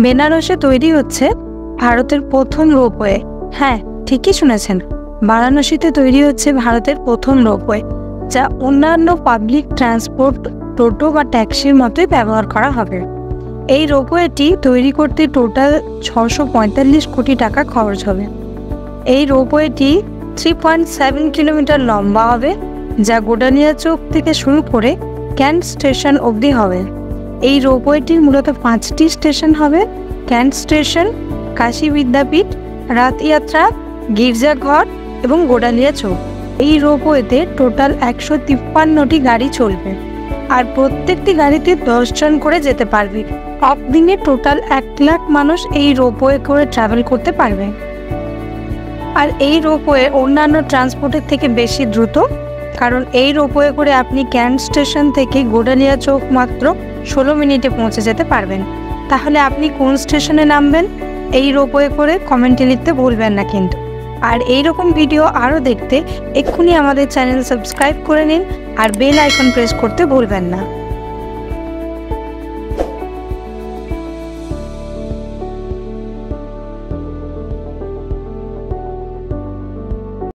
বেনারসে তৈরি হচ্ছে ভারতের প্রথম রোপওয়ে। হ্যাঁ, ঠিকই শুনেছেন, বারাণসীতে তৈরি হচ্ছে ভারতের প্রথম রোপওয়ে, যা অন্যান্য পাবলিক ট্রান্সপোর্ট, টোটো বা ট্যাক্সির মতোই ব্যবহার করা হবে। এই রোপওয়েটি তৈরি করতে টোটাল 645 কোটি টাকা খরচ হবে। এই রোপওয়েটি 3.7 কিলোমিটার লম্বা হবে, যা গোডালিয়া চৌক থেকে শুরু করে ক্যান্ট স্টেশন অবধি হবে। এই রোপওয়েটির মূলত 5টি স্টেশন হবে: ক্যান্ট স্টেশন, কাশী বিদ্যাপীঠ, রাথযাত্রা, গির্জাঘর এবং গোডালিয়া চৌক। এই রোপওয়েতে টোটাল 153টি গাড়ি চলবে, আর প্রত্যেকটি গাড়িতে 10 জন করে যেতে পারবে। একদিনে টোটাল 1 লাখ মানুষ এই রোপওয়ে করে ট্রাভেল করতে পারবে। আর এই রোপওয়ে অন্যান্য ট্রান্সপোর্টের থেকে বেশি দ্রুত, কারণ এই রোপওয়ে করে আপনি ক্যান্ট স্টেশন থেকে গোডালিয়া চৌক মাত্র 16 মিনিটে পৌঁছে যেতে পারবেন। তাহলে আপনি কোন স্টেশনে নামবেন এই রোপওয়ে করে কমেন্টে লিখতে ভুলবেন না কিন্তু। আর এইরকম ভিডিও আরও দেখতে এক্ষুনি আমাদের চ্যানেল সাবস্ক্রাইব করে নিন আর বেল আইকন প্রেস করতে ভুলবেন না।